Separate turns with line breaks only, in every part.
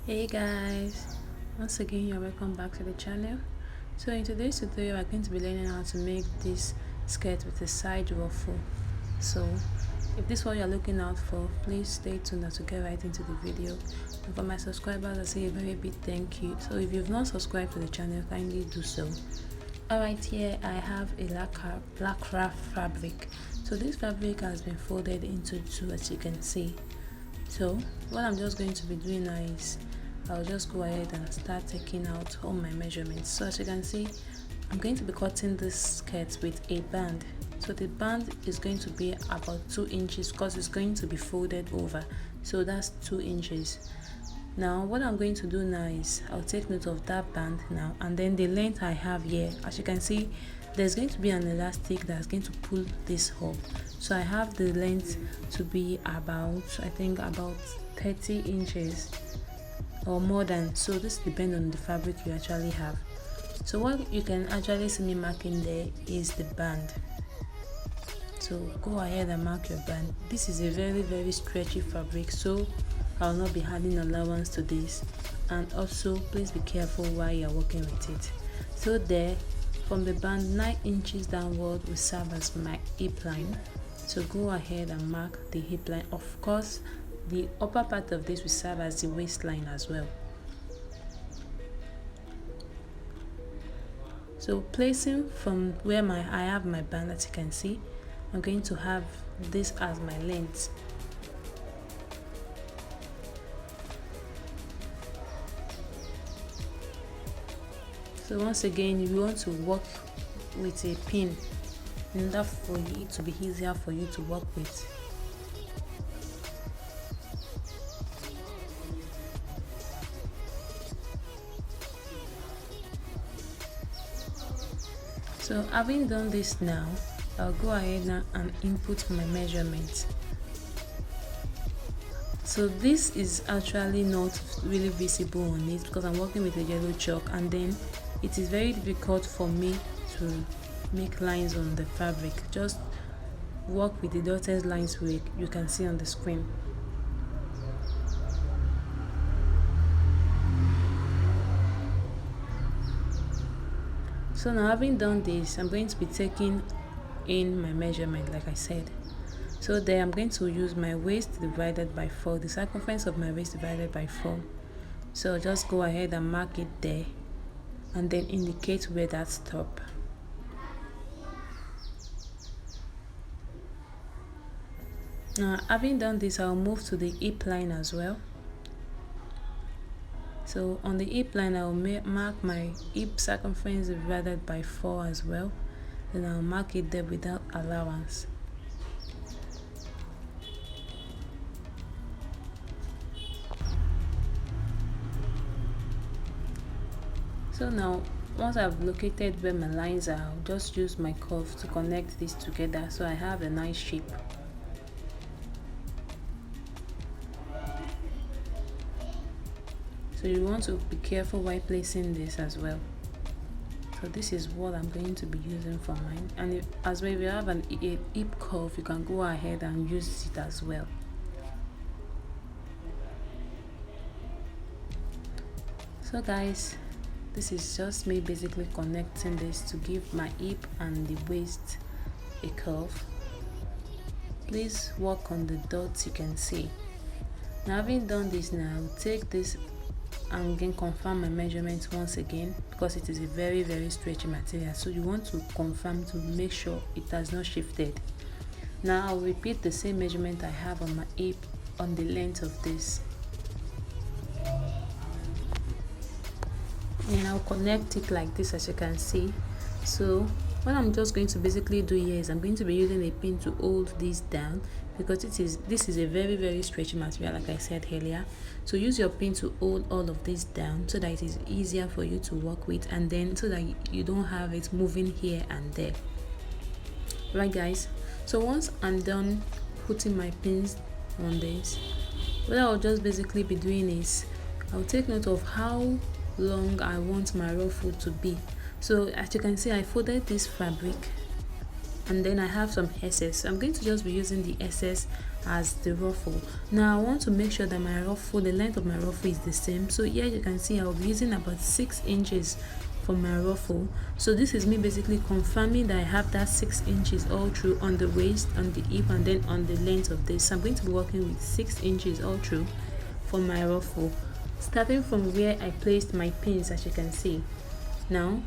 Hey guys, once again you're welcome back to the channel. So in today's tutorial we're going to be learning how to make this skirt with a side ruffle. So if this is what you're looking out for, please stay tuned as we get right into the video. And for my subscribers, I say a very big thank you. So if you've not subscribed to the channel, kindly do so. Alright, here I have a lacquer fabric. So this fabric has been folded into two, as you can see. So what I'm just going to be doing now is I'll just go ahead and start taking out all my measurements. So as you can see, I'm going to be cutting this skirt with a band. So the band is going to be about 2 inches because it's going to be folded over. So that's 2 inches. Now what I'm going to do now is I'll take note of that band now, and then the length I have here, as you can see, there's going to be an elastic that's going to pull this up. So I have the length to be about, I think about 30 inches or more than. So this depends on the fabric you actually have. So what you can actually see me marking there is the band. So go ahead and mark your band. This is a very stretchy fabric, so I'll not be adding allowance to this. And also please be careful while you're working with it. So there, from the band, 9 inches downward will serve as my hip line. So go ahead and mark the hip line. Of course, the upper part of this will serve as the waistline as well. So placing from where I have my band, as you can see, I'm going to have this as my length. So once again, if you want to work with a pin in order for it to be easier for you to work with. So having done this now, I'll go ahead now and input my measurements. So this is actually not really visible on it because I'm working with a yellow chalk, and then it is very difficult for me to make lines on the fabric. Just work with the dotted lines you can see on the screen. So now having done this, I'm going to be taking in my measurement like I said. So there I'm going to use my waist divided by 4, the circumference of my waist divided by 4. So just go ahead and mark it there and then indicate where that stop. Now having done this, I'll move to the hip line as well. So on the hip line, I'll mark my hip circumference divided by 4 as well. Then I'll mark it there without allowance. So now once I've located where my lines are, I'll just use my curve to connect these together so I have a nice shape. So you want to be careful while placing this as well. So this is what I'm going to be using for mine, and as well, if you have a hip curve, you can go ahead and use it as well. So guys, this is just me basically connecting this to give my hip and the waist a curve. Please work on the dots you can see. Now having done this, now I'll take this and again confirm my measurements once again, because it is a very stretchy material, so you want to confirm to make sure it has not shifted. Now I'll repeat the same measurement I have on my hip on the length of this, and I'll connect it like this, as you can see. So what I'm just going to basically do here is I'm going to be using a pin to hold this down, because this is a very stretchy material, like I said earlier. So use your pin to hold all of this down so that it is easier for you to work with, and then so that you don't have it moving here and there. Right guys, so once I'm done putting my pins on this, what I'll just basically be doing is I'll take note of how long I want my ruffle to be. So as you can see, I folded this fabric and then I have some excess. So I'm going to just be using the excess as the ruffle. Now I want to make sure that my ruffle, the length of my ruffle is the same. So here you can see I'll be using about 6 inches for my ruffle. So this is me basically confirming that I have that 6 inches all through on the waist, on the hip, and then on the length of this. So I'm going to be working with 6 inches all through for my ruffle, starting from where I placed my pins, as you can see. Now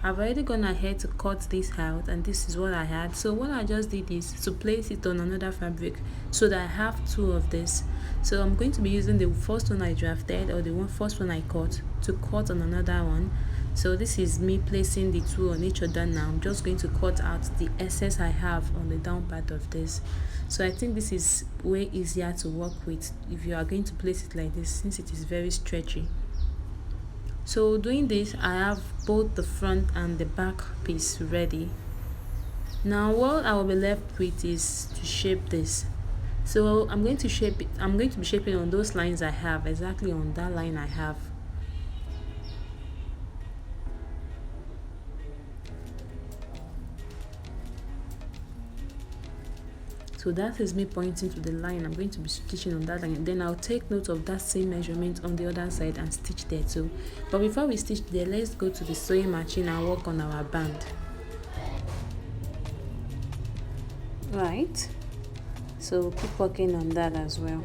I've already gone ahead to cut this out, and this is what I had. So what I just did is to place it on another fabric so that I have 2 of this. So I'm going to be using the first one I drafted, or the first one I cut, to cut on another one. So this is me placing the 2 on each other. Now I'm just going to cut out the excess I have on the down part of this. So I think this is way easier to work with if you are going to place it like this, since it is very stretchy. So doing this, I have both the front and the back piece ready. Now what I will be left with is to shape this. So I'm going to shape it. I'm going to be shaping on those lines I have, exactly on that line I have. So that is me pointing to the line I'm going to be stitching on that line, and then I'll take note of that same measurement on the other side and stitch there too. But before we stitch there, let's go to the sewing machine and work on our band. Right, so we'll keep working on that as well.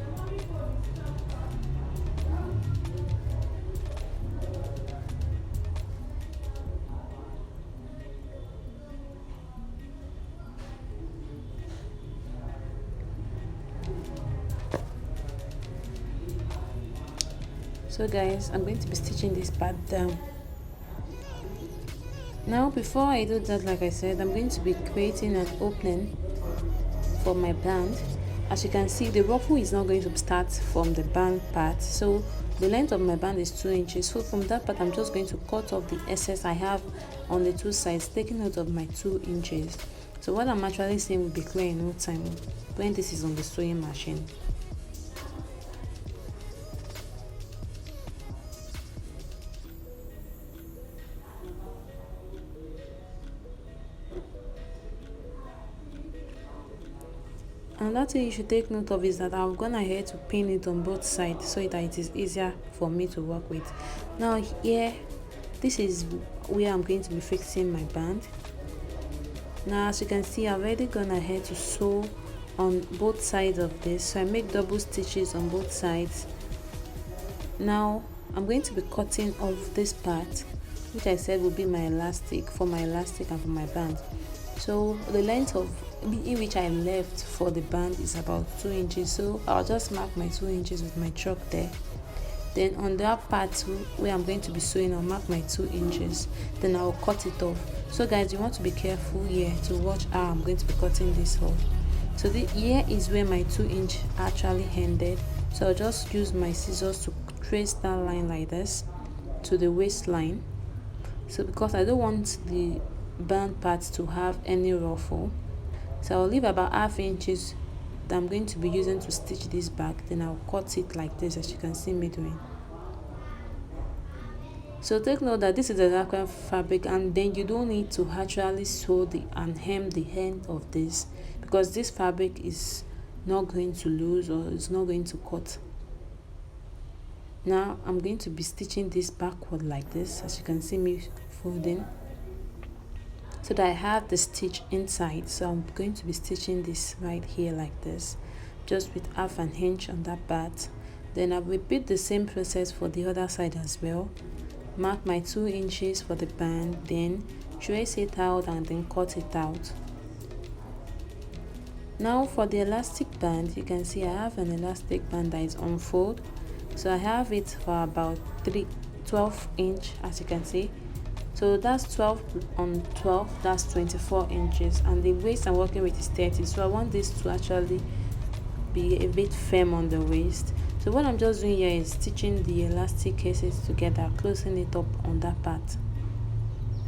So guys, I'm going to be stitching this part down. Now before I do that, like I said, I'm going to be creating an opening for my band. As you can see, the ruffle is not going to start from the band part, so the length of my band is 2 inches. So from that part, I'm just going to cut off the excess I have on the 2 sides, taking note of my 2 inches. So what I'm actually saying will be clear in no time when this is on the sewing machine. Another thing you should take note of is that I've gone ahead to pin it on both sides so that it is easier for me to work with. Now here, this is where I'm going to be fixing my band. Now as you can see, I've already gone ahead to sew on both sides of this, so I make double stitches on both sides. Now I'm going to be cutting off this part, which I said will be my elastic, for my elastic and for my band. So the length of in which I left for the band is about 2 inches, so I'll just mark my 2 inches with my chalk there. Then on that part where I'm going to be sewing, I'll mark my 2 inches, then I'll cut it off. So guys, you want to be careful here to watch how I'm going to be cutting this off. So here is where my 2 inch actually ended, so I'll just use my scissors to trace that line like this to the waistline. So because I don't want the band part to have any ruffle, so I'll leave about ½ inches that I'm going to be using to stitch this back, then I'll cut it like this, as you can see me doing. So take note that this is a darker fabric, and then you don't need to actually sew and hem the end of this, because this fabric is not going to lose or it's not going to cut. Now I'm going to be stitching this backward like this, as you can see me folding, so that I have the stitch inside. So I'm going to be stitching this right here like this, just with ½ inch on that part. Then I'll repeat the same process for the other side as well. Mark my 2 inches for the band, then trace it out and then cut it out. Now for the elastic band, you can see I have an elastic band that is unfold, so I have it for about 12 inch, as you can see. So that's 12 on 12, that's 24 inches, and the waist I'm working with is 30, so I want this to actually be a bit firm on the waist. So what I'm just doing here is stitching the elastic cases together, closing it up on that part.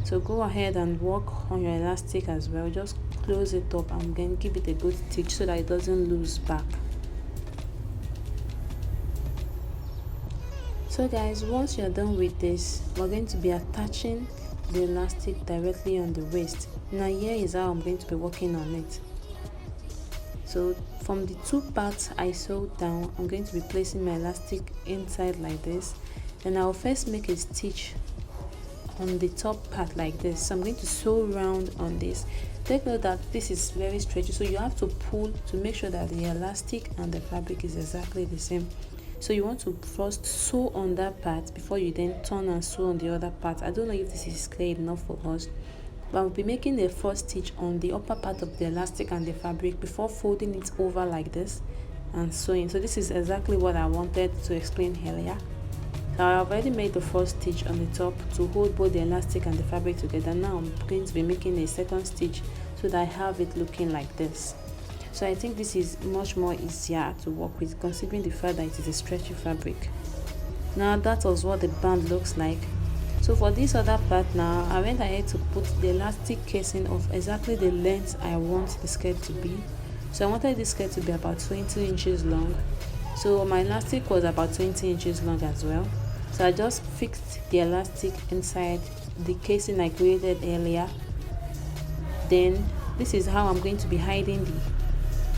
So go ahead and work on your elastic as well, just close it up and then give it a good stitch so that it doesn't lose back. So guys, once you're done with this, we're going to be attaching the elastic directly on the waist. Now here is how I'm going to be working on it. So from the two parts I sewed down, I'm going to be placing my elastic inside like this. Then I'll first make a stitch on the top part like this. So I'm going to sew round on this. Take note that this is very stretchy, so you have to pull to make sure that the elastic and the fabric is exactly the same. So you want to first sew on that part before you then turn and sew on the other part. I don't know if this is clear enough for us, but I'll be making the first stitch on the upper part of the elastic and the fabric before folding it over like this and sewing. So this is exactly what I wanted to explain earlier. So I've already made the first stitch on the top to hold both the elastic and the fabric together. Now I'm going to be making a second stitch so that I have it looking like this. So I think this is much more easier to work with, considering the fact that it is a stretchy fabric. Now that was what the band looks like. So for this other part now, I went ahead to put the elastic casing of exactly the length I want the skirt to be. So I wanted this skirt to be about 20 inches long. So my elastic was about 20 inches long as well. So I just fixed the elastic inside the casing I created earlier. Then this is how I'm going to be hiding the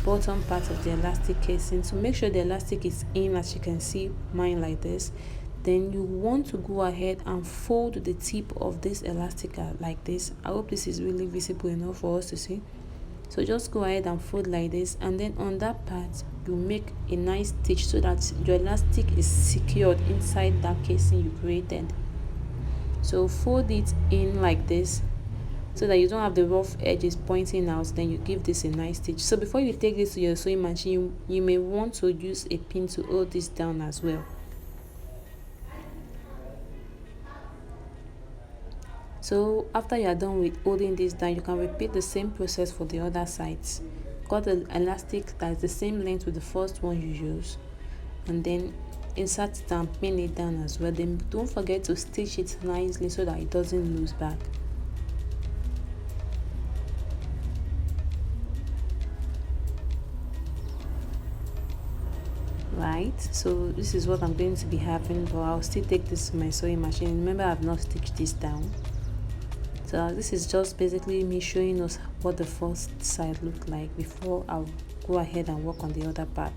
bottom part of the elastic casing. So make sure the elastic is in, as you can see mine like this. Then you want to go ahead and fold the tip of this elastic like this. I hope this is really visible enough for us to see. So just go ahead and fold like this, and then on that part you make a nice stitch so that your elastic is secured inside that casing you created. So fold it in like this so that you don't have the rough edges pointing out. Then you give this a nice stitch. So before you take this to your sewing machine, you may want to use a pin to hold this down as well. So after you are done with holding this down, you can repeat the same process for the other sides. Cut the elastic that is the same length with the first one you use, and then insert it and pin it down as well. Then don't forget to stitch it nicely so that it doesn't lose back. Right, so this is what I'm going to be having, but I'll still take this to my sewing machine. Remember, I've not stitched this down. So this is just basically me showing us what the first side looked like before I'll go ahead and work on the other part.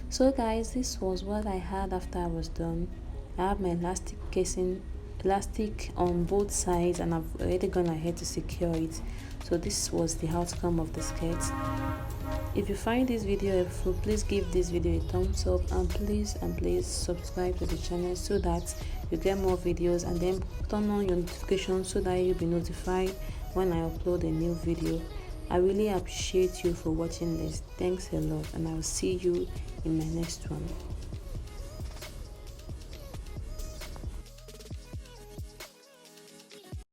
So guys, this was what I had after I was done. I have my elastic casing, elastic on both sides, and I've already gone ahead to secure it. So this was the outcome of the skirt. If you find this video helpful, please give this video a thumbs up, and please subscribe to the channel so that you get more videos, and then turn on your notifications so that you'll be notified when I upload a new video. I really appreciate you for watching this. Thanks a lot, and I'll see you in my next one.